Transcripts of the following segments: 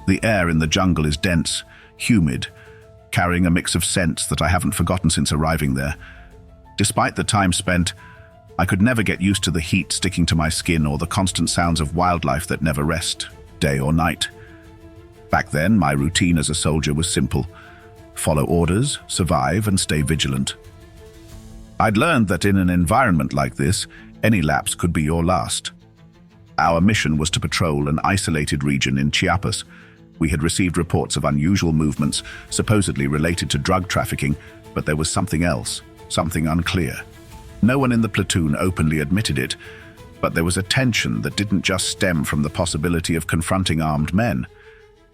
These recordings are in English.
The air in the jungle is dense, humid, carrying a mix of scents that I haven't forgotten since arriving there. Despite the time spent, I could never get used to the heat sticking to my skin or the constant sounds of wildlife that never rest, day or night. Back then, my routine as a soldier was simple: follow orders, survive, and stay vigilant. I'd learned that in an environment like this, any lapse could be your last. Our mission was to patrol an isolated region in Chiapas. We had received reports of unusual movements, supposedly related to drug trafficking, but there was something else, something unclear. No one in the platoon openly admitted it, but there was a tension that didn't just stem from the possibility of confronting armed men.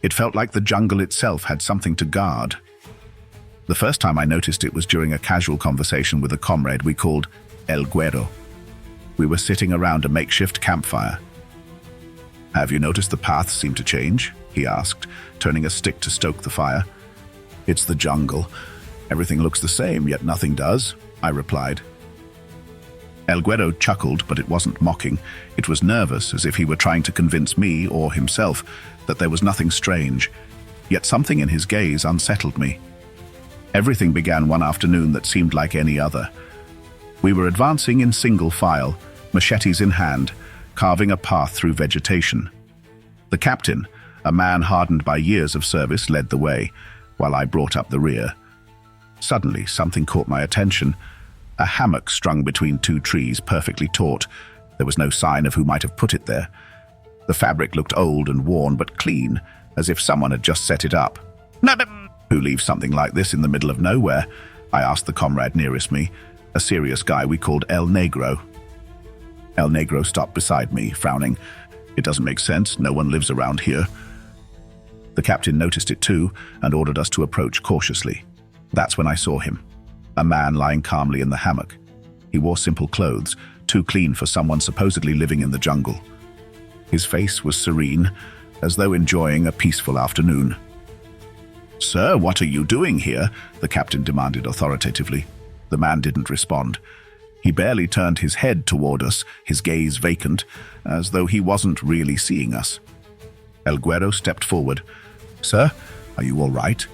It felt like the jungle itself had something to guard. The first time I noticed it was during a casual conversation with a comrade we called El Güero. We were sitting around a makeshift campfire. "Have you noticed the paths seem to change?" he asked, turning a stick to stoke the fire. "It's the jungle. Everything looks the same, yet nothing does," I replied. El Güero chuckled, but it wasn't mocking. It was nervous, as if he were trying to convince me, or himself, that there was nothing strange. Yet something in his gaze unsettled me. Everything began one afternoon that seemed like any other. We were advancing in single file, machetes in hand, carving a path through vegetation. The captain, a man hardened by years of service, led the way, while I brought up the rear. Suddenly, something caught my attention. A hammock strung between two trees, perfectly taut. There was no sign of who might have put it there. The fabric looked old and worn, but clean, as if someone had just set it up. "Who leaves something like this in the middle of nowhere?" I asked the comrade nearest me, a serious guy we called El Negro. El Negro stopped beside me, frowning. "It doesn't make sense. No one lives around here." The captain noticed it too, and ordered us to approach cautiously. That's when I saw him, a man lying calmly in the hammock. He wore simple clothes, too clean for someone supposedly living in the jungle. His face was serene, as though enjoying a peaceful afternoon. "Sir, what are you doing here?" the captain demanded authoritatively. The man didn't respond. He barely turned his head toward us, his gaze vacant, as though he wasn't really seeing us. El Güero stepped forward. "Sir, are you all right?"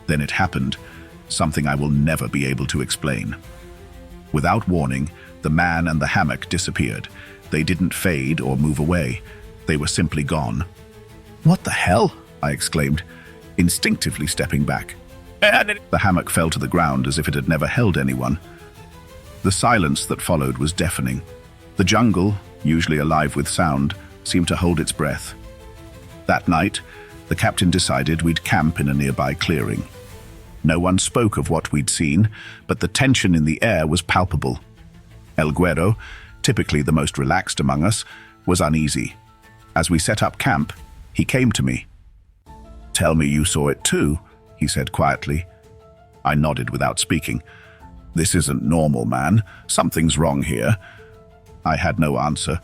Then it happened, something I will never be able to explain. Without warning, the man and the hammock disappeared. They didn't fade or move away. They were simply gone. "What the hell?" I exclaimed, instinctively stepping back. The hammock fell to the ground as if it had never held anyone. The silence that followed was deafening. The jungle, usually alive with sound, seemed to hold its breath. That night, the captain decided we'd camp in a nearby clearing. No one spoke of what we'd seen, but the tension in the air was palpable. El Güero, typically the most relaxed among us, was uneasy. As we set up camp, he came to me. "Tell me you saw it too," he said quietly. I nodded without speaking. "This isn't normal, man. Something's wrong here." I had no answer.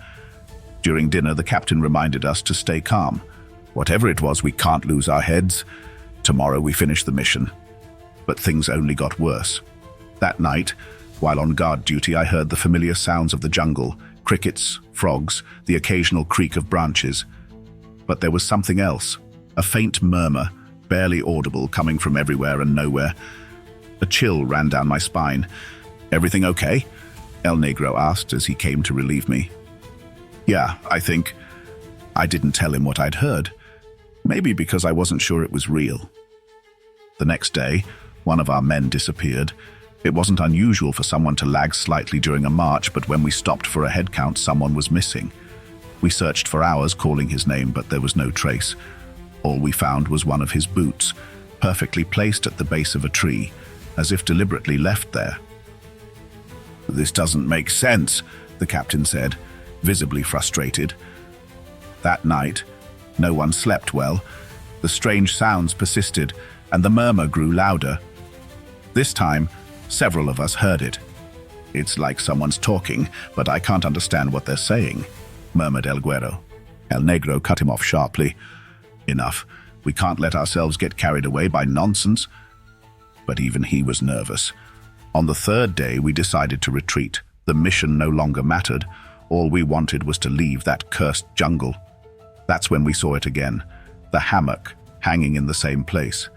During dinner, the captain reminded us to stay calm. Whatever it was, we can't lose our heads. Tomorrow we finish the mission. But things only got worse. That night, while on guard duty, I heard the familiar sounds of the jungle: crickets, frogs, the occasional creak of branches. But there was something else, a faint murmur, barely audible, coming from everywhere and nowhere. A chill ran down my spine. "Everything okay?" El Negro asked as he came to relieve me. "Yeah, I think." I didn't tell him what I'd heard. Maybe because I wasn't sure it was real. The next day, one of our men disappeared. It wasn't unusual for someone to lag slightly during a march, but when we stopped for a head count, someone was missing. We searched for hours calling his name, but there was no trace. All we found was one of his boots, perfectly placed at the base of a tree, as if deliberately left there. "This doesn't make sense," the captain said, visibly frustrated. That night, no one slept well. The strange sounds persisted, and the murmur grew louder. This time, several of us heard it. "It's like someone's talking, but I can't understand what they're saying," murmured El Güero. El Negro cut him off sharply. "Enough. We can't let ourselves get carried away by nonsense." But even he was nervous. On the third day, we decided to retreat. The mission no longer mattered. All we wanted was to leave that cursed jungle. That's when we saw it again. the hammock hanging in the same place.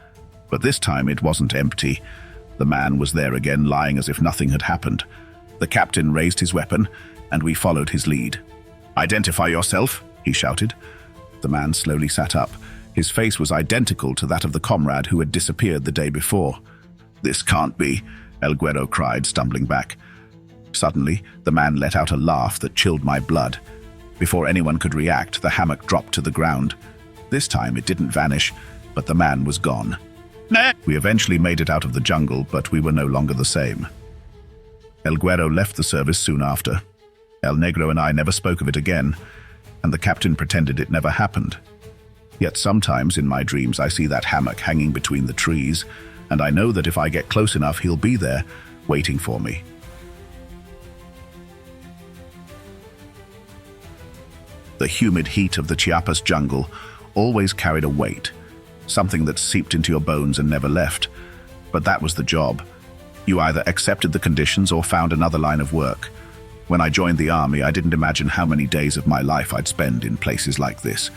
But this time it wasn't empty. The man was there again, lying as if nothing had happened. The captain raised his weapon, and we followed his lead. "Identify yourself," he shouted. The man slowly sat up. His face was identical to that of the comrade who had disappeared the day before. "This can't be," El Guero cried, stumbling back. Suddenly, the man let out a laugh that chilled my blood. Before anyone could react, the hammock dropped to the ground. This time it didn't vanish, but the man was gone. We eventually made it out of the jungle, but we were no longer the same. El Guero left the service soon after. El Negro and I never spoke of it again, and the captain pretended it never happened. Yet sometimes in my dreams I see that hammock hanging between the trees, and I know that if I get close enough he'll be there, waiting for me. The humid heat of the Chiapas jungle always carried a weight, something that seeped into your bones and never left. But that was the job. You either accepted the conditions or found another line of work. When I joined the army, I didn't imagine how many days of my life I'd spend in places like this,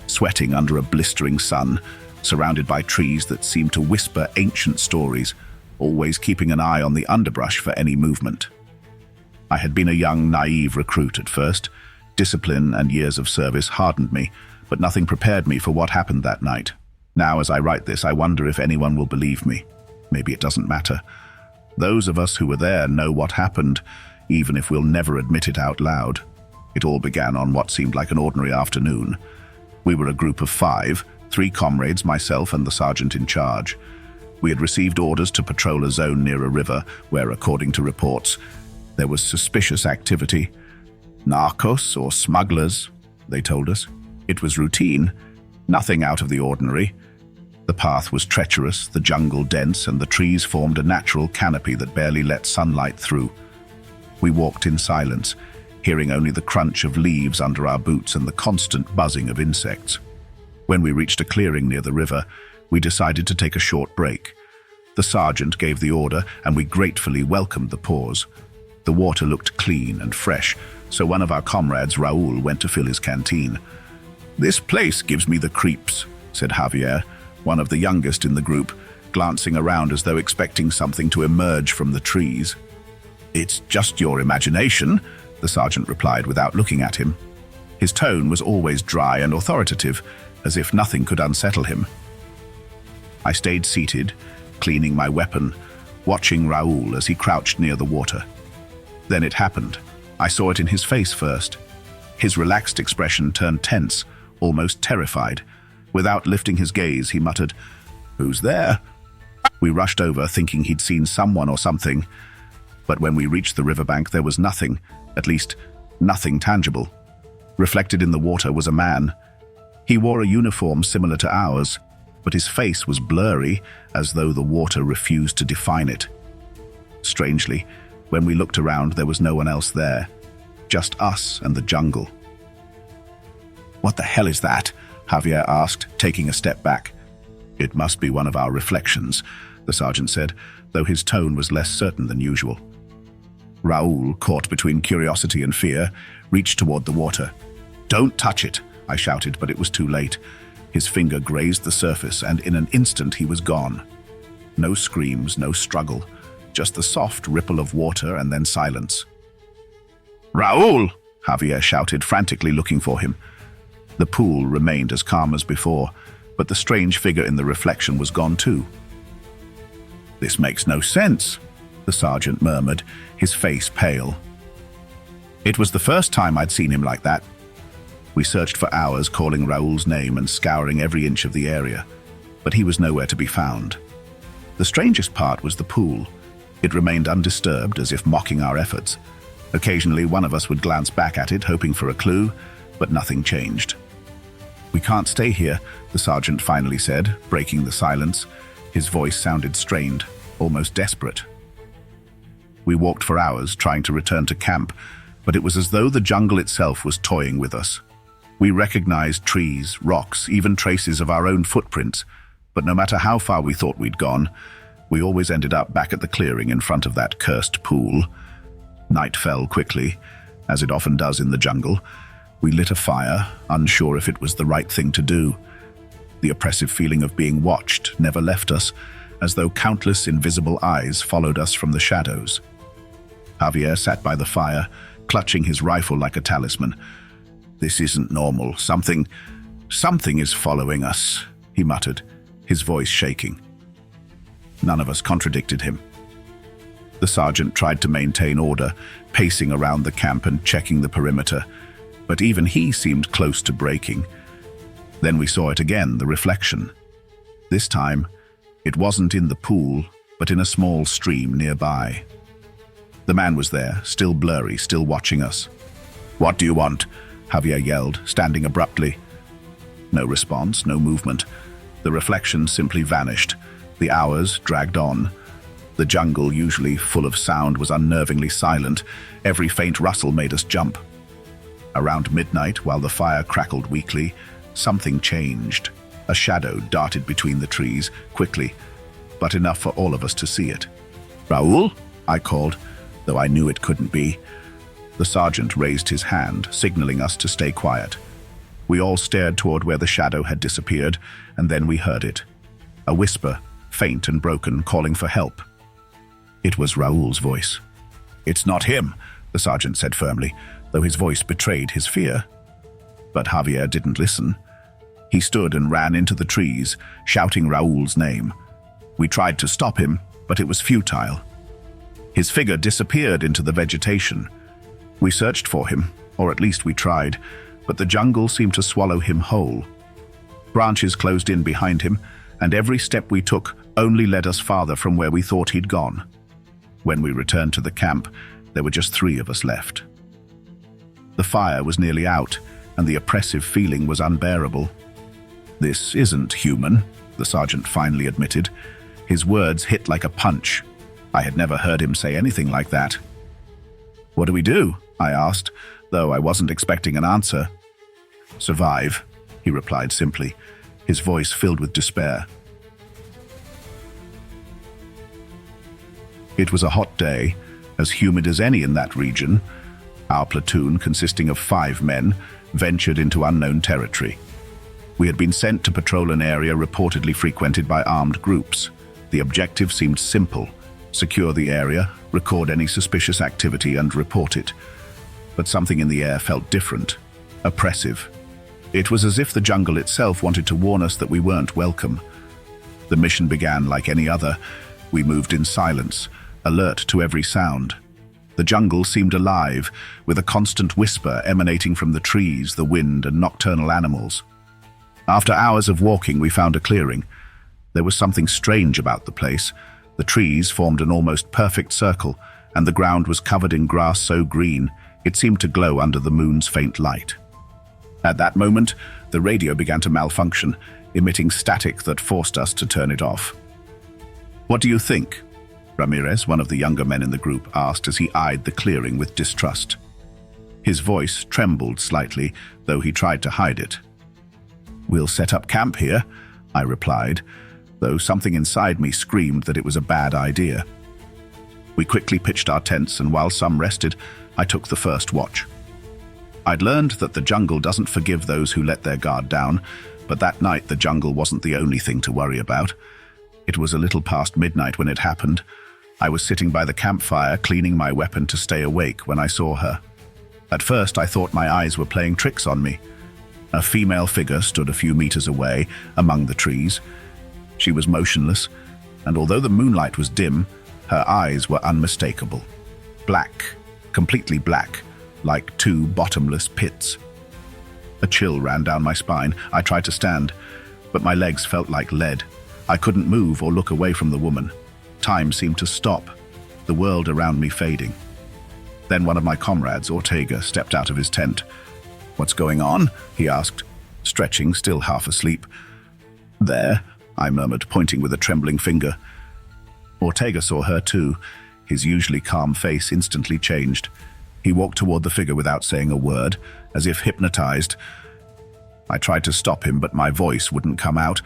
sweating under a blistering sun, surrounded by trees that seemed to whisper ancient stories, always keeping an eye on the underbrush for any movement. I had been a young, naive recruit at first. Discipline and years of service hardened me, but nothing prepared me for what happened that night. Now, as I write this, I wonder if anyone will believe me. Maybe it doesn't matter. Those of us who were there know what happened, even if we'll never admit it out loud. It all began on what seemed like an ordinary afternoon. We were a group of 5, 3 comrades, myself and the sergeant in charge. We had received orders to patrol a zone near a river where, according to reports, there was suspicious activity. Narcos or smugglers, they told us. It was routine, nothing out of the ordinary. The path was treacherous, the jungle dense, and the trees formed a natural canopy that barely let sunlight through. We walked in silence, hearing only the crunch of leaves under our boots and the constant buzzing of insects. When we reached a clearing near the river, we decided to take a short break. The sergeant gave the order, and we gratefully welcomed the pause. The water looked clean and fresh, so one of our comrades, Raul, went to fill his canteen. "This place gives me the creeps," said Javier, one of the youngest in the group, glancing around as though expecting something to emerge from the trees. "It's just your imagination," the sergeant replied without looking at him. His tone was always dry and authoritative, as if nothing could unsettle him. I stayed seated, cleaning my weapon, watching Raul as he crouched near the water. Then it happened. I saw it in his face first. His relaxed expression turned tense, almost terrified. Without lifting his gaze, he muttered, "Who's there?" We rushed over, thinking he'd seen someone or something. But when we reached the riverbank, there was nothing, at least nothing tangible. Reflected in the water was a man. He wore a uniform similar to ours, but his face was blurry, as though the water refused to define it. Strangely, when we looked around, there was no one else there, just us and the jungle. "What the hell is that?" Javier asked, taking a step back. "It must be one of our reflections," the sergeant said, though his tone was less certain than usual. Raul, caught between curiosity and fear, reached toward the water. "Don't touch it," I shouted, but it was too late. His finger grazed the surface, and in an instant he was gone. No screams, no struggle, just the soft ripple of water and then silence. "Raul!" Javier shouted, frantically looking for him. The pool remained as calm as before, but the strange figure in the reflection was gone too. "This makes no sense," the sergeant murmured, his face pale. It was the first time I'd seen him like that. We searched for hours, calling Raul's name and scouring every inch of the area, but he was nowhere to be found. The strangest part was the pool. It remained undisturbed, as if mocking our efforts. Occasionally, one of us would glance back at it, hoping for a clue, but nothing changed. "We can't stay here," the sergeant finally said, breaking the silence. His voice sounded strained, almost desperate. We walked for hours, trying to return to camp, but it was as though the jungle itself was toying with us. We recognized trees, rocks, even traces of our own footprints, but no matter how far we thought we'd gone, we always ended up back at the clearing in front of that cursed pool. Night fell quickly, as it often does in the jungle. We lit a fire, unsure if it was the right thing to do. The oppressive feeling of being watched never left us, as though countless invisible eyes followed us from the shadows. Javier sat by the fire, clutching his rifle like a talisman. "This isn't normal. Something is following us," he muttered, his voice shaking. None of us contradicted him. The sergeant tried to maintain order, pacing around the camp and checking the perimeter, but even he seemed close to breaking. Then we saw it again, the reflection. This time, it wasn't in the pool, but in a small stream nearby. The man was there, still blurry, still watching us. "What do you want?" Javier yelled, standing abruptly. No response, no movement. The reflection simply vanished. The hours dragged on. The jungle, usually full of sound, was unnervingly silent. Every faint rustle made us jump. Around midnight, while the fire crackled weakly, something changed. A shadow darted between the trees, quickly, but enough for all of us to see it. "Raúl?" I called, though I knew it couldn't be. The sergeant raised his hand, signaling us to stay quiet. We all stared toward where the shadow had disappeared, and then we heard it. A whisper, faint and broken, calling for help. It was Raúl's voice. "It's not him," the sergeant said firmly, though his voice betrayed his fear. But Javier didn't listen. He stood and ran into the trees, shouting Raúl's name. We tried to stop him, but it was futile. His figure disappeared into the vegetation. We searched for him, or at least we tried, but the jungle seemed to swallow him whole. Branches closed in behind him, and every step we took only led us farther from where we thought he'd gone. When we returned to the camp, there were just 3 of us left. The fire was nearly out, and the oppressive feeling was unbearable. "This isn't human," the sergeant finally admitted. His words hit like a punch. I had never heard him say anything like that. "What do we do?" I asked, though I wasn't expecting an answer. "Survive," he replied simply, his voice filled with despair. It was a hot day, as humid as any in that region. Our platoon, consisting of 5 men, ventured into unknown territory. We had been sent to patrol an area reportedly frequented by armed groups. The objective seemed simple: secure the area, record any suspicious activity, and report it. But something in the air felt different, oppressive. It was as if the jungle itself wanted to warn us that we weren't welcome. The mission began like any other. We moved in silence, alert to every sound. The jungle seemed alive, with a constant whisper emanating from the trees, the wind, and nocturnal animals. After hours of walking, we found a clearing. There was something strange about the place. The trees formed an almost perfect circle, and the ground was covered in grass so green it seemed to glow under the moon's faint light. At that moment, the radio began to malfunction, emitting static that forced us to turn it off. "What do you think?" Ramirez, one of the younger men in the group, asked as he eyed the clearing with distrust. His voice trembled slightly, though he tried to hide it. "We'll set up camp here," I replied, though something inside me screamed that it was a bad idea. We quickly pitched our tents, and while some rested, I took the first watch. I'd learned that the jungle doesn't forgive those who let their guard down, but that night the jungle wasn't the only thing to worry about. It was a little past midnight when it happened. I was sitting by the campfire, cleaning my weapon to stay awake, when I saw her. At first, I thought my eyes were playing tricks on me. A female figure stood a few meters away, among the trees. She was motionless, and although the moonlight was dim, her eyes were unmistakable. Black, completely black, like 2 bottomless pits. A chill ran down my spine. I tried to stand, but my legs felt like lead. I couldn't move or look away from the woman. Time seemed to stop, the world around me fading. Then one of my comrades, Ortega, stepped out of his tent. "What's going on?" he asked, stretching, still half asleep. "There," I murmured, pointing with a trembling finger. Ortega saw her too. His usually calm face instantly changed. He walked toward the figure without saying a word, as if hypnotized. I tried to stop him, but my voice wouldn't come out.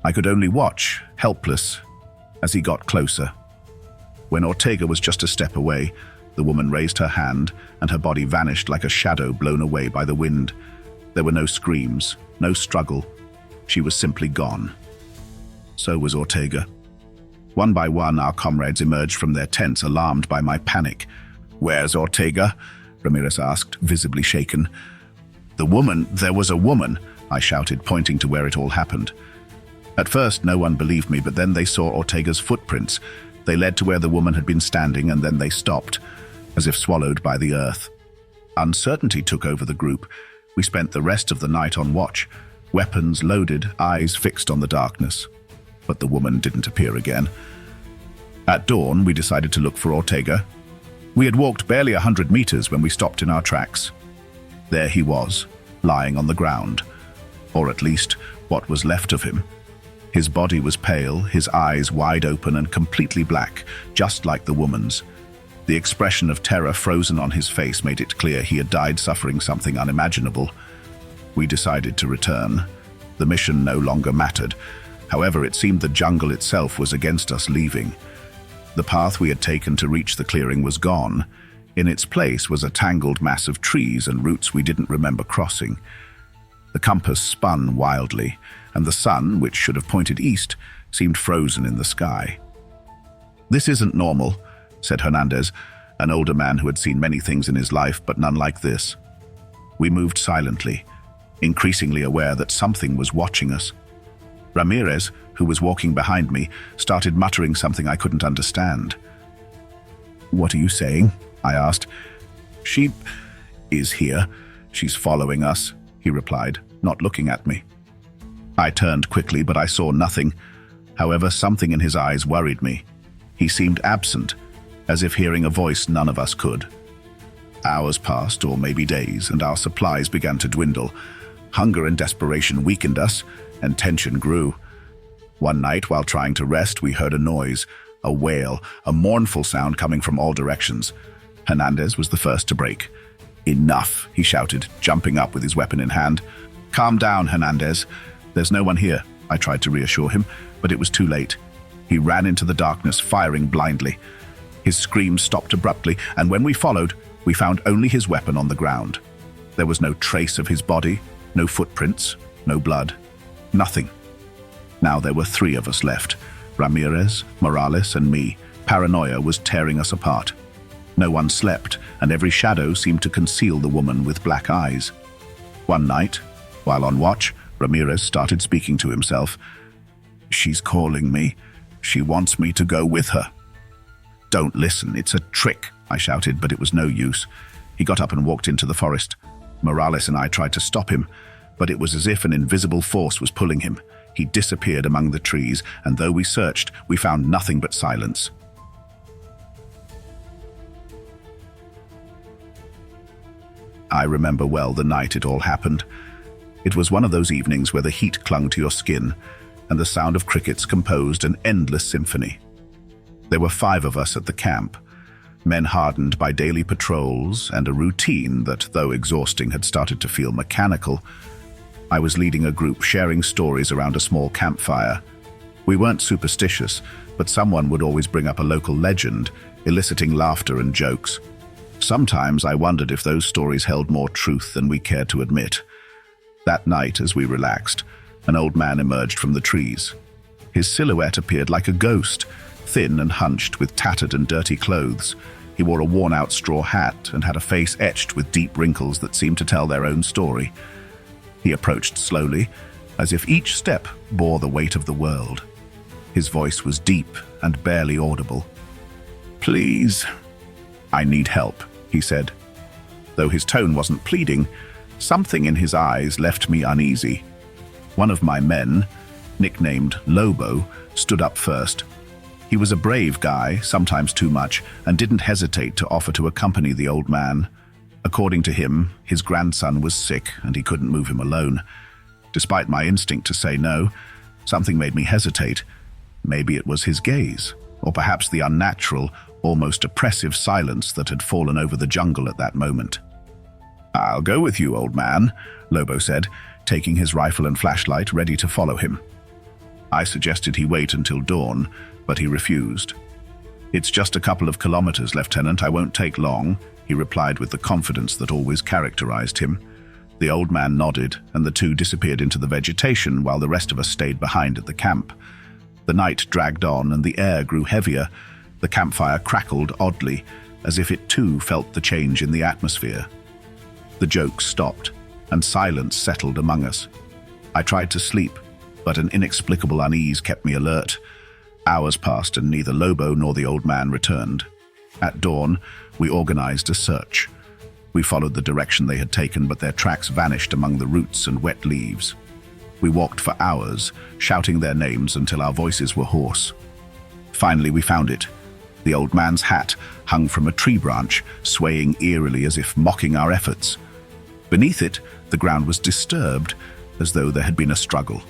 I could only watch, helpless, as he got closer. When Ortega was just a step away, the woman raised her hand, and her body vanished like a shadow blown away by the wind. There were no screams, no struggle, She was simply gone. So was Ortega. One by one, our comrades emerged from their tents, alarmed by my panic. "Where's Ortega?" Ramirez asked, visibly shaken. There was a woman," I shouted, pointing to where it all happened. At first, no one believed me, but then they saw Ortega's footprints. They led to where the woman had been standing, and then they stopped, as if swallowed by the earth. Uncertainty took over the group. We spent the rest of the night on watch, weapons loaded, eyes fixed on the darkness. But the woman didn't appear again. At dawn, we decided to look for Ortega. We had walked barely 100 meters when we stopped in our tracks. There he was, lying on the ground, or at least what was left of him. His body was pale, his eyes wide open and completely black, just like the woman's. The expression of terror frozen on his face made it clear he had died suffering something unimaginable. We decided to return. The mission no longer mattered. However, it seemed the jungle itself was against us leaving. The path we had taken to reach the clearing was gone. In its place was a tangled mass of trees and roots we didn't remember crossing. The compass spun wildly, and the sun, which should have pointed east, seemed frozen in the sky. "This isn't normal," said Hernandez, an older man who had seen many things in his life, but none like this. We moved silently, increasingly aware that something was watching us. Ramirez, who was walking behind me, started muttering something I couldn't understand. "What are you saying?" I asked. "She is here. She's following us," he replied, not looking at me. I turned quickly, but I saw nothing. However, something in his eyes worried me. He seemed absent, as if hearing a voice none of us could. Hours passed, or maybe days, and our supplies began to dwindle. Hunger and desperation weakened us, and tension grew. One night, while trying to rest, we heard a noise, a wail, a mournful sound coming from all directions. Hernandez was the first to break. "Enough," he shouted, jumping up with his weapon in hand. "Calm down, Hernandez. There's no one here," I tried to reassure him, but it was too late. He ran into the darkness, firing blindly. His screams stopped abruptly, and when we followed, we found only his weapon on the ground. There was no trace of his body, no footprints, no blood, nothing. Now there were 3 of us left, Ramirez, Morales, and me. Paranoia was tearing us apart. No one slept, and every shadow seemed to conceal the woman with black eyes. One night, while on watch, Ramirez started speaking to himself. "She's calling me. She wants me to go with her." "Don't listen, it's a trick," I shouted, but it was no use. He got up and walked into the forest. Morales and I tried to stop him, but it was as if an invisible force was pulling him. He disappeared among the trees, and though we searched, we found nothing but silence. I remember well the night it all happened. It was one of those evenings where the heat clung to your skin, and the sound of crickets composed an endless symphony. There were 5 of us at the camp, men hardened by daily patrols and a routine that, though exhausting, had started to feel mechanical. I was leading a group sharing stories around a small campfire. We weren't superstitious, but someone would always bring up a local legend, eliciting laughter and jokes. Sometimes I wondered if those stories held more truth than we cared to admit. That night, as we relaxed, an old man emerged from the trees. His silhouette appeared like a ghost, thin and hunched with tattered and dirty clothes. He wore a worn-out straw hat and had a face etched with deep wrinkles that seemed to tell their own story. He approached slowly, as if each step bore the weight of the world. His voice was deep and barely audible. "Please, I need help," he said. Though his tone wasn't pleading, something in his eyes left me uneasy. One of my men, nicknamed Lobo, stood up first. He was a brave guy, sometimes too much, and didn't hesitate to offer to accompany the old man. According to him, his grandson was sick and he couldn't move him alone. Despite my instinct to say no, something made me hesitate. Maybe it was his gaze, or perhaps the unnatural, almost oppressive silence that had fallen over the jungle at that moment. "I'll go with you, old man," Lobo said, taking his rifle and flashlight ready to follow him. I suggested he wait until dawn, but he refused. "It's just a couple of kilometers, Lieutenant. I won't take long," he replied with the confidence that always characterized him. The old man nodded, and the two disappeared into the vegetation while the rest of us stayed behind at the camp. The night dragged on and the air grew heavier. The campfire crackled oddly, as if it too felt the change in the atmosphere. The jokes stopped, and silence settled among us. I tried to sleep, but an inexplicable unease kept me alert. Hours passed and neither Lobo nor the old man returned. At dawn, we organized a search. We followed the direction they had taken, but their tracks vanished among the roots and wet leaves. We walked for hours, shouting their names until our voices were hoarse. Finally, we found it. The old man's hat hung from a tree branch, swaying eerily as if mocking our efforts. Beneath it, the ground was disturbed, as though there had been a struggle.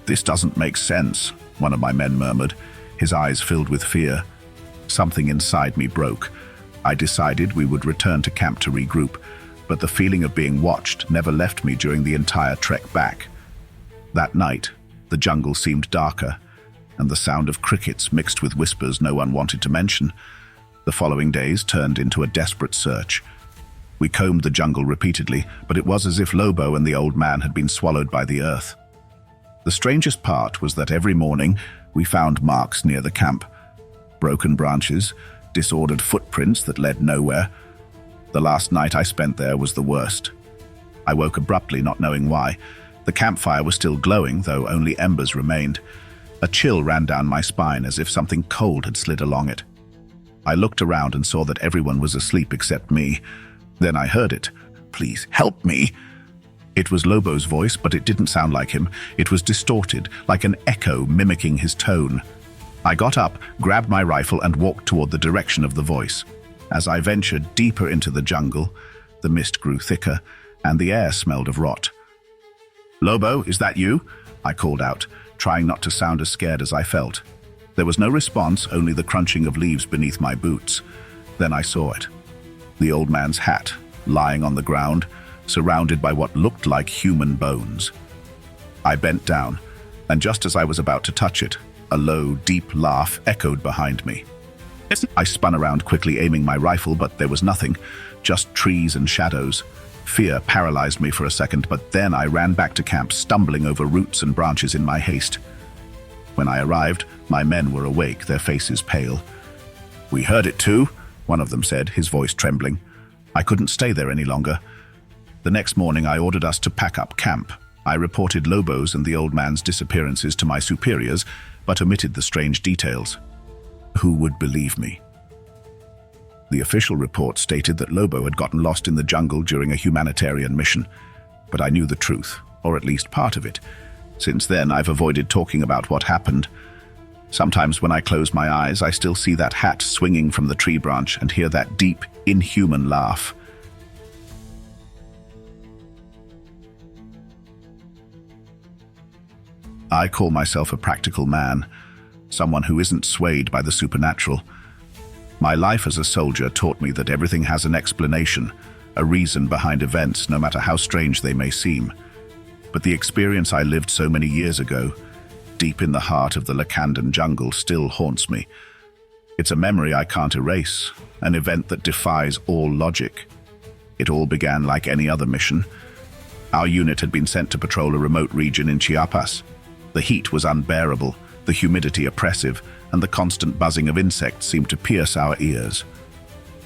"This doesn't make sense," one of my men murmured, his eyes filled with fear. Something inside me broke. I decided we would return to camp to regroup, but the feeling of being watched never left me during the entire trek back. That night, the jungle seemed darker, and the sound of crickets mixed with whispers no one wanted to mention. The following days turned into a desperate search. We combed the jungle repeatedly, but it was as if Lobo and the old man had been swallowed by the earth. The strangest part was that every morning we found marks near the camp. Broken branches, disordered footprints that led nowhere. The last night I spent there was the worst. I woke abruptly, not knowing why. The campfire was still glowing, though only embers remained. A chill ran down my spine as if something cold had slid along it. I looked around and saw that everyone was asleep except me. Then I heard it. "Please, help me!" It was Lobo's voice, but it didn't sound like him. It was distorted, like an echo mimicking his tone. I got up, grabbed my rifle, and walked toward the direction of the voice. As I ventured deeper into the jungle, the mist grew thicker, and the air smelled of rot. "Lobo, is that you?" I called out, trying not to sound as scared as I felt. There was no response, only the crunching of leaves beneath my boots. Then I saw it. The old man's hat, lying on the ground, surrounded by what looked like human bones. I bent down, and just as I was about to touch it, a low, deep laugh echoed behind me. I spun around quickly, aiming my rifle, but there was nothing, just trees and shadows. Fear paralyzed me for a second, but then I ran back to camp, stumbling over roots and branches in my haste. When I arrived, my men were awake, their faces pale. "We heard it too," one of them said, his voice trembling. I couldn't stay there any longer. The next morning I ordered us to pack up camp. I reported Lobo's and the old man's disappearances to my superiors, but omitted the strange details. Who would believe me? The official report stated that Lobo had gotten lost in the jungle during a humanitarian mission, but I knew the truth, or at least part of it. Since then, I've avoided talking about what happened. Sometimes when I close my eyes, I still see that hat swinging from the tree branch and hear that deep, inhuman laugh. I call myself a practical man, someone who isn't swayed by the supernatural. My life as a soldier taught me that everything has an explanation, a reason behind events, no matter how strange they may seem. But the experience I lived so many years ago, deep in the heart of the Lakandan jungle, still haunts me. It's a memory I can't erase, an event that defies all logic. It all began like any other mission. Our unit had been sent to patrol a remote region in Chiapas. The heat was unbearable, the humidity oppressive, and the constant buzzing of insects seemed to pierce our ears.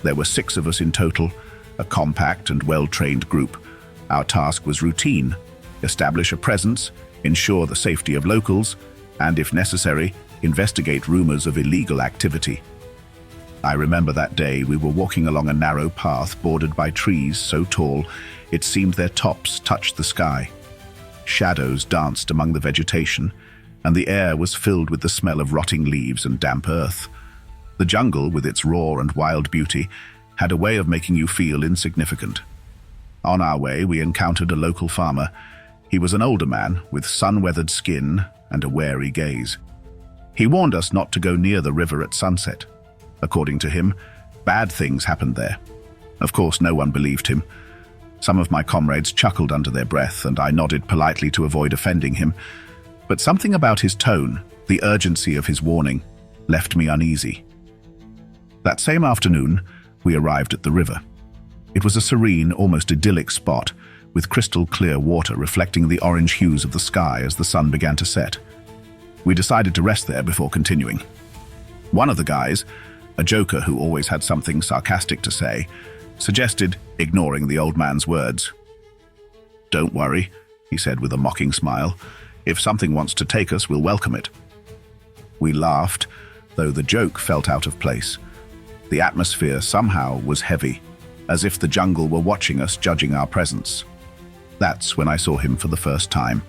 There were 6 of us in total, a compact and well-trained group. Our task was routine: establish a presence, ensure the safety of locals, and, if necessary, investigate rumors of illegal activity. I remember that day we were walking along a narrow path bordered by trees so tall it seemed their tops touched the sky. Shadows danced among the vegetation, and the air was filled with the smell of rotting leaves and damp earth. The jungle, with its raw and wild beauty, had a way of making you feel insignificant. On our way, we encountered a local farmer. He was an older man with sun-weathered skin and a wary gaze. He warned us not to go near the river at sunset. According to him, bad things happened there. Of course, no one believed him. Some of my comrades chuckled under their breath, and I nodded politely to avoid offending him. But something about his tone, the urgency of his warning, left me uneasy. That same afternoon, we arrived at the river. It was a serene, almost idyllic spot, with crystal clear water reflecting the orange hues of the sky as the sun began to set. We decided to rest there before continuing. One of the guys, a joker who always had something sarcastic to say, suggested ignoring the old man's words. "Don't worry," he said with a mocking smile. "If something wants to take us, we'll welcome it." We laughed, though the joke felt out of place. The atmosphere somehow was heavy, as if the jungle were watching us, judging our presence. That's when I saw him for the first time.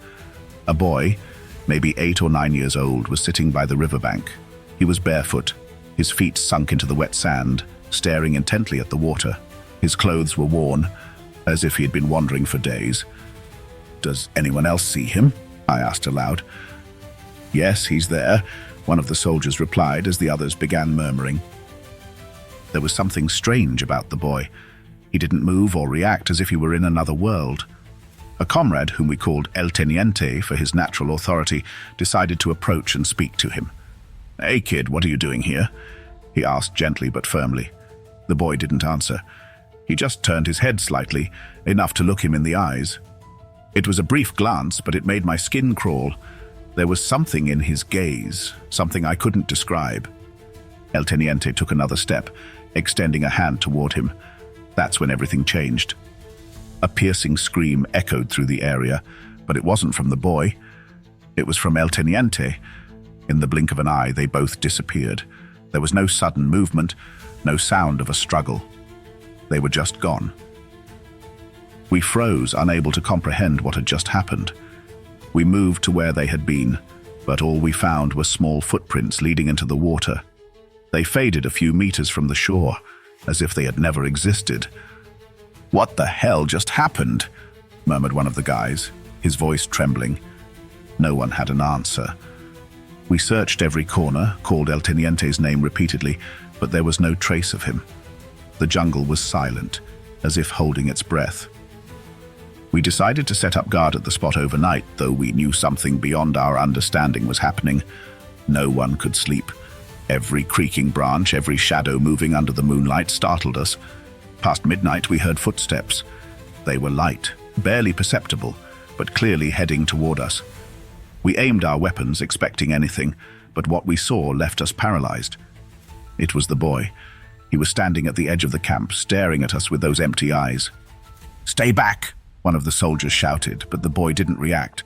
A boy, maybe 8 or 9 years old, was sitting by the riverbank. He was barefoot, his feet sunk into the wet sand, staring intently at the water. His clothes were worn, as if he had been wandering for days. "Does anyone else see him?" I asked aloud. "Yes, he's there," one of the soldiers replied as the others began murmuring. There was something strange about the boy. He didn't move or react, as if he were in another world. A comrade, whom we called El Teniente for his natural authority, decided to approach and speak to him. "Hey kid, what are you doing here?" he asked gently but firmly. The boy didn't answer. He just turned his head slightly, enough to look him in the eyes. It was a brief glance, but it made my skin crawl. There was something in his gaze, something I couldn't describe. El Teniente took another step, extending a hand toward him. That's when everything changed. A piercing scream echoed through the area, but it wasn't from the boy. It was from El Teniente. In the blink of an eye, they both disappeared. There was no sudden movement, no sound of a struggle. They were just gone. We froze, unable to comprehend what had just happened. We moved to where they had been, but all we found were small footprints leading into the water. They faded a few meters from the shore, as if they had never existed. "What the hell just happened?" murmured one of the guys, his voice trembling. No one had an answer. We searched every corner, called El Teniente's name repeatedly, but there was no trace of him. The jungle was silent, as if holding its breath. We decided to set up guard at the spot overnight, though we knew something beyond our understanding was happening. No one could sleep. Every creaking branch, every shadow moving under the moonlight startled us. Past midnight, we heard footsteps. They were light, barely perceptible, but clearly heading toward us. We aimed our weapons, expecting anything, but what we saw left us paralyzed. It was the boy. He was standing at the edge of the camp, staring at us with those empty eyes. "Stay back!" one of the soldiers shouted, but the boy didn't react.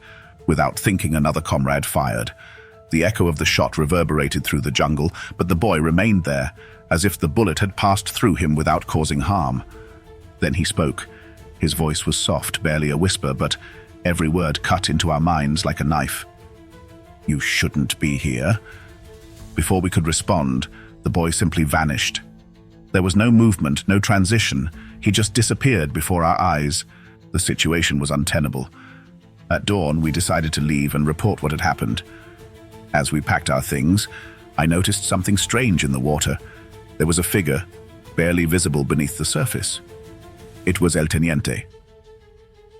Without thinking, another comrade fired. The echo of the shot reverberated through the jungle, but the boy remained there, as if the bullet had passed through him without causing harm. Then he spoke. His voice was soft, barely a whisper, but every word cut into our minds like a knife. "You shouldn't be here." Before we could respond, the boy simply vanished. There was no movement, no transition. He just disappeared before our eyes. The situation was untenable. At dawn, we decided to leave and report what had happened. As we packed our things, I noticed something strange in the water. There was a figure, barely visible beneath the surface. It was El Teniente.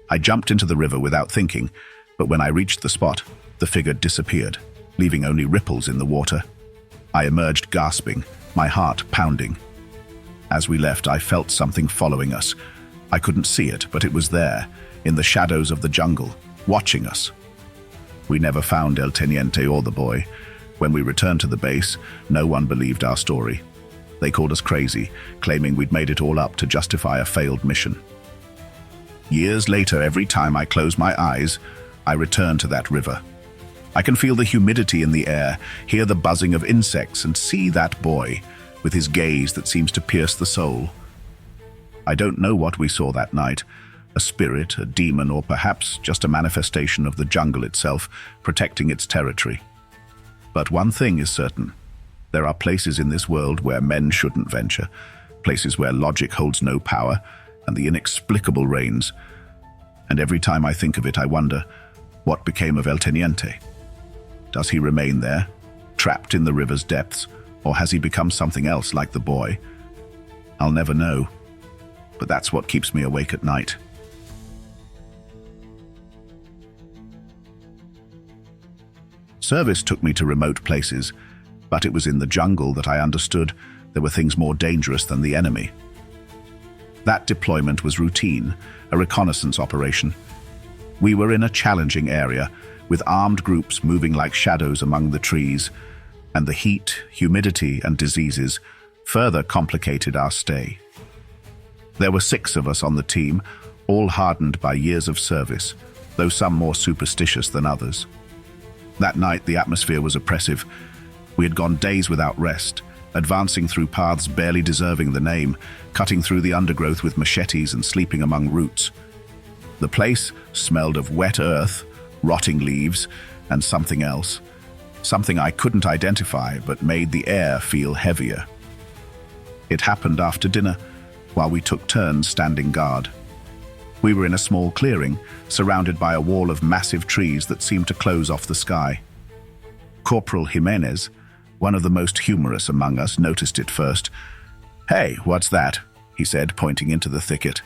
I jumped into the river without thinking, but when I reached the spot, the figure disappeared, leaving only ripples in the water. I emerged gasping, my heart pounding. As we left, I felt something following us. I couldn't see it, but it was there, in the shadows of the jungle, watching us. We never found El Teniente or the boy. When we returned to the base, no one believed our story. They called us crazy, claiming we'd made it all up to justify a failed mission. Years later, every time I close my eyes, I return to that river. I can feel the humidity in the air, hear the buzzing of insects, and see that boy, with his gaze that seems to pierce the soul. I don't know what we saw that night, a spirit, a demon, or perhaps just a manifestation of the jungle itself, protecting its territory. But one thing is certain. There are places in this world where men shouldn't venture, places where logic holds no power, and the inexplicable reigns. And every time I think of it, I wonder, what became of El Teniente? Does he remain there, trapped in the river's depths, or has he become something else like the boy? I'll never know, but that's what keeps me awake at night. Service took me to remote places, but it was in the jungle that I understood there were things more dangerous than the enemy. That deployment was routine, a reconnaissance operation. We were in a challenging area, with armed groups moving like shadows among the trees, and the heat, humidity, and diseases further complicated our stay. There were 6 of us on the team, all hardened by years of service, though some more superstitious than others. That night, the atmosphere was oppressive. We had gone days without rest, advancing through paths barely deserving the name, cutting through the undergrowth with machetes and sleeping among roots. The place smelled of wet earth, rotting leaves, and something else. Something I couldn't identify, but made the air feel heavier. It happened after dinner, while we took turns standing guard. We were in a small clearing, surrounded by a wall of massive trees that seemed to close off the sky. Corporal Jimenez, one of the most humorous among us, noticed it first. "Hey, what's that?" he said, pointing into the thicket.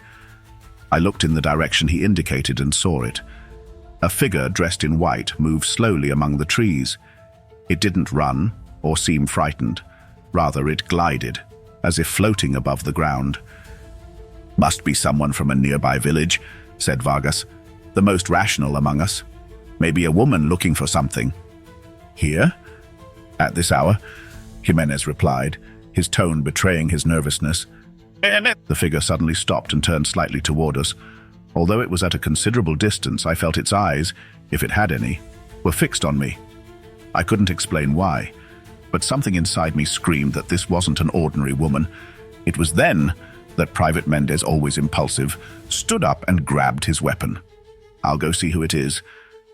I looked in the direction he indicated and saw it. A figure dressed in white moved slowly among the trees. It didn't run or seem frightened. Rather, it glided, as if floating above the ground. "Must be someone from a nearby village," said Vargas, the most rational among us. "Maybe a woman looking for something." "Here? At this hour?" Jimenez replied, his tone betraying his nervousness. The figure suddenly stopped and turned slightly toward us. Although it was at a considerable distance, I felt its eyes, if it had any, were fixed on me. I couldn't explain why, but something inside me screamed that this wasn't an ordinary woman. It was then that Private Mendez, always impulsive, stood up and grabbed his weapon. "I'll go see who it is.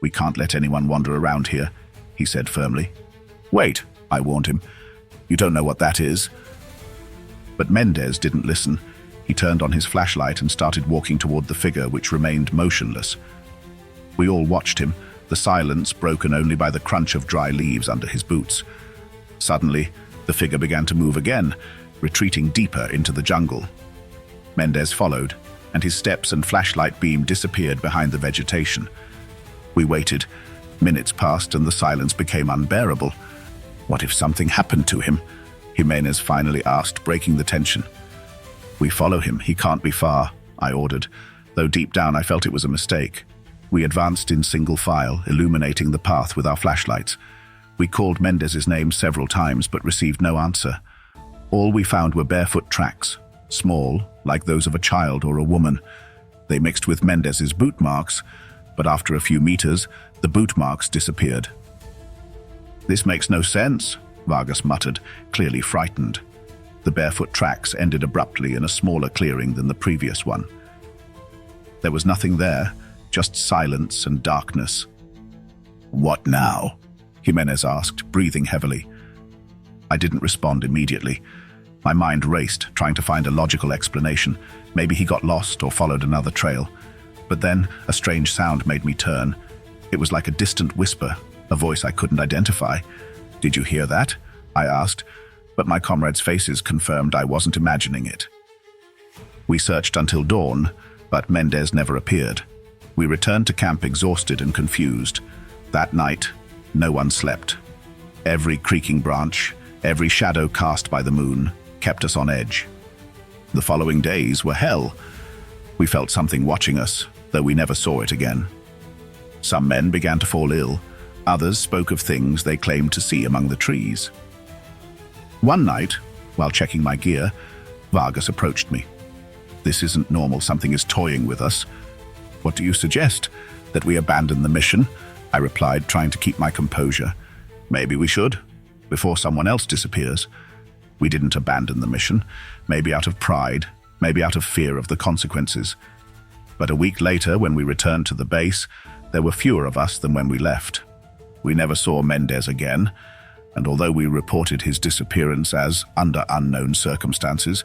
We can't let anyone wander around here," he said firmly. "Wait," I warned him. "You don't know what that is." But Mendez didn't listen. He turned on his flashlight and started walking toward the figure, which remained motionless. We all watched him, the silence broken only by the crunch of dry leaves under his boots. Suddenly, the figure began to move again, retreating deeper into the jungle. Mendez followed, and his steps and flashlight beam disappeared behind the vegetation. We waited. Minutes passed and the silence became unbearable. "What if something happened to him?" Jimenez finally asked, breaking the tension. "We follow him. He can't be far," I ordered, though deep down I felt it was a mistake. We advanced in single file, illuminating the path with our flashlights. We called Mendez's name several times, but received no answer. All we found were barefoot tracks, small, like those of a child or a woman. They mixed with Mendez's boot marks, but after a few meters, the boot marks disappeared. "This makes no sense," Vargas muttered, clearly frightened. The barefoot tracks ended abruptly in a smaller clearing than the previous one. There was nothing there, just silence and darkness. "What now?" Jimenez asked, breathing heavily. I didn't respond immediately. My mind raced, trying to find a logical explanation. Maybe he got lost or followed another trail. But then a strange sound made me turn. It was like a distant whisper, a voice I couldn't identify. "Did you hear that?" I asked, but my comrades' faces confirmed I wasn't imagining it. We searched until dawn, but Mendez never appeared. We returned to camp exhausted and confused. That night, no one slept. Every creaking branch, every shadow cast by the moon, kept us on edge. The following days were hell. We felt something watching us, though we never saw it again. Some men began to fall ill. Others spoke of things they claimed to see among the trees. One night, while checking my gear, Vargas approached me. "This isn't normal. Something is toying with us." "What do you suggest? That we abandon the mission?" I replied, trying to keep my composure. "Maybe we should, before someone else disappears." We didn't abandon the mission, maybe out of pride, maybe out of fear of the consequences. But a week later, when we returned to the base, there were fewer of us than when we left. We never saw Mendez again, and although we reported his disappearance as under unknown circumstances,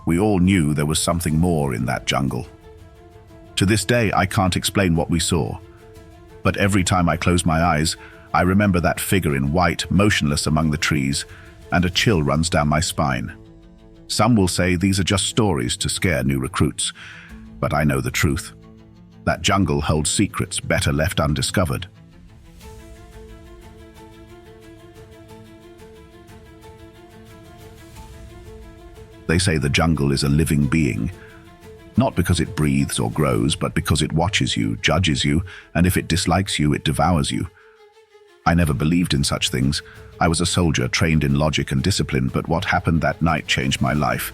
we all knew there was something more in that jungle. To this day, I can't explain what we saw. But every time I close my eyes, I remember that figure in white, motionless among the trees, and a chill runs down my spine. Some will say these are just stories to scare new recruits, but I know the truth. That jungle holds secrets better left undiscovered. They say the jungle is a living being, Not because it breathes or grows, but because it watches you, judges you, and if it dislikes you, it devours you. I never believed in such things. I was a soldier trained in logic and discipline, but what happened that night changed my life.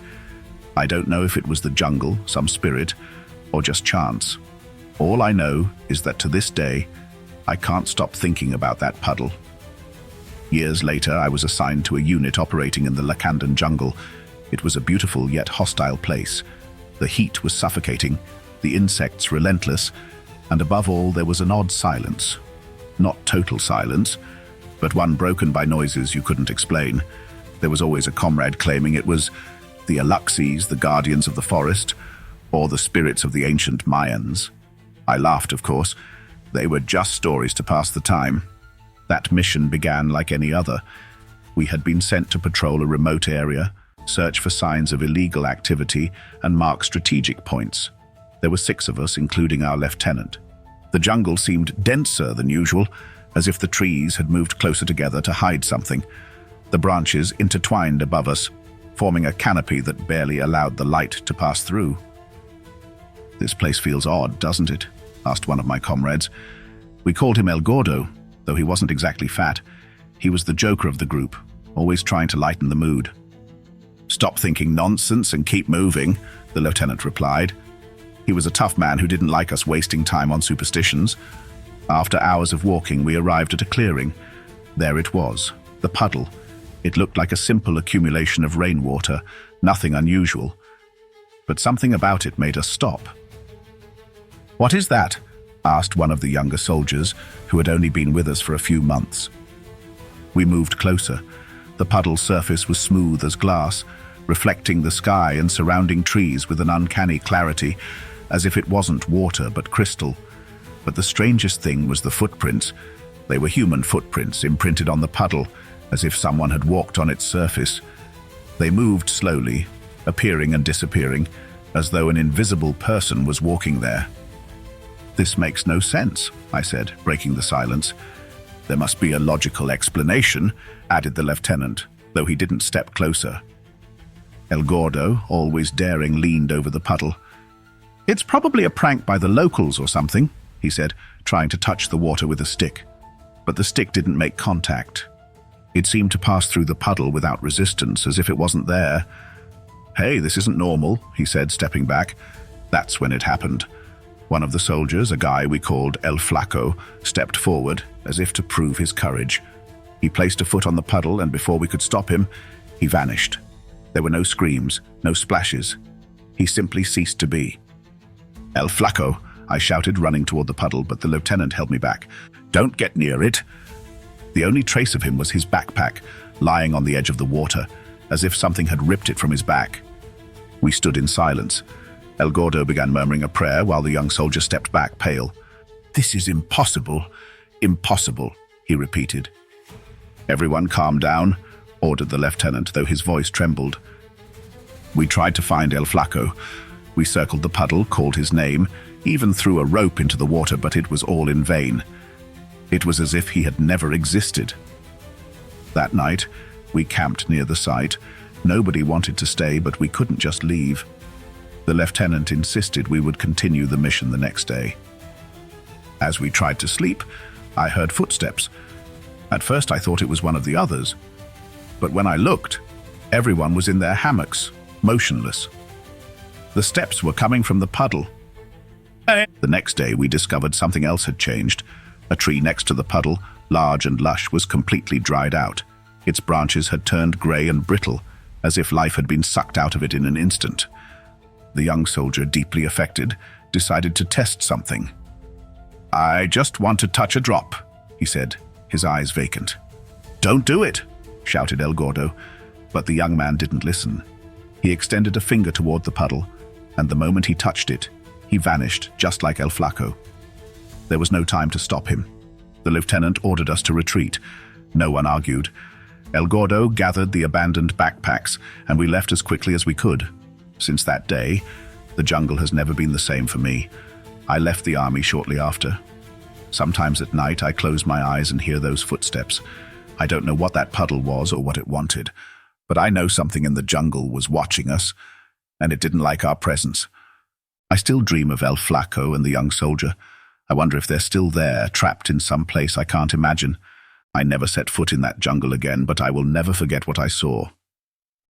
I don't know if it was the jungle, some spirit, or just chance. All I know is that to this day, I can't stop thinking about that puddle. Years later, I was assigned to a unit operating in the Lakandan jungle. It was a beautiful yet hostile place. The heat was suffocating, the insects relentless, and above all, there was an odd silence. Not total silence, but one broken by noises you couldn't explain. There was always a comrade claiming it was the Aluxes, the guardians of the forest, or the spirits of the ancient Mayans. I laughed, of course. They were just stories to pass the time. That mission began like any other. We had been sent to patrol a remote area, search for signs of illegal activity, and mark strategic points. There were 6 of us, including our lieutenant. The jungle seemed denser than usual, as if the trees had moved closer together to hide something. The branches intertwined above us, forming a canopy that barely allowed the light to pass through. "This place feels odd, doesn't it?" asked one of my comrades. We called him El Gordo, though he wasn't exactly fat. He was the joker of the group, always trying to lighten the mood. "Stop thinking nonsense and keep moving," the lieutenant replied. He was a tough man who didn't like us wasting time on superstitions. After hours of walking, we arrived at a clearing. There it was, the puddle. It looked like a simple accumulation of rainwater, nothing unusual. But something about it made us stop. "What is that?" asked one of the younger soldiers, who had only been with us for a few months. We moved closer. The puddle's surface was smooth as glass, reflecting the sky and surrounding trees with an uncanny clarity, as if it wasn't water but crystal. But the strangest thing was the footprints. They were human footprints imprinted on the puddle, as if someone had walked on its surface. They moved slowly, appearing and disappearing, as though an invisible person was walking there. "This makes no sense," I said, breaking the silence. "There must be a logical explanation," added the lieutenant, though he didn't step closer. El Gordo, always daring, leaned over the puddle. "It's probably a prank by the locals or something," he said, trying to touch the water with a stick. But the stick didn't make contact. It seemed to pass through the puddle without resistance, as if it wasn't there. "Hey, this isn't normal," he said, stepping back. That's when it happened. One of the soldiers, a guy we called El Flaco, stepped forward, as if to prove his courage. He placed a foot on the puddle, and before we could stop him, he vanished. There were no screams, no splashes. He simply ceased to be. "El Flaco," I shouted, running toward the puddle, but the lieutenant held me back. "Don't get near it." The only trace of him was his backpack, lying on the edge of the water, as if something had ripped it from his back. We stood in silence. El Gordo began murmuring a prayer while the young soldier stepped back, pale. "This is impossible, impossible," he repeated. "Everyone calm down," ordered the lieutenant, though his voice trembled. We tried to find El Flaco. We circled the puddle, called his name, even threw a rope into the water, but it was all in vain. It was as if he had never existed. That night, we camped near the site. Nobody wanted to stay, but we couldn't just leave. The lieutenant insisted we would continue the mission the next day. As we tried to sleep, I heard footsteps. At first I thought it was one of the others, but when I looked, everyone was in their hammocks, motionless. The steps were coming from the puddle. The next day we discovered something else had changed. A tree next to the puddle, large and lush, was completely dried out. Its branches had turned grey and brittle, as if life had been sucked out of it in an instant. The young soldier, deeply affected, decided to test something. "I just want to touch a drop," he said, his eyes vacant. "Don't do it," shouted El Gordo, but the young man didn't listen. He extended a finger toward the puddle, and the moment he touched it, he vanished, just like El Flaco. There was no time to stop him. The lieutenant ordered us to retreat. No one argued. El Gordo gathered the abandoned backpacks, and we left as quickly as we could. Since that day, the jungle has never been the same for me. I left the army shortly after. Sometimes at night I close my eyes and hear those footsteps. I don't know what that puddle was or what it wanted, but I know something in the jungle was watching us, and it didn't like our presence. I still dream of El Flaco and the young soldier. I wonder if they're still there, trapped in some place I can't imagine. I never set foot in that jungle again, but I will never forget what I saw.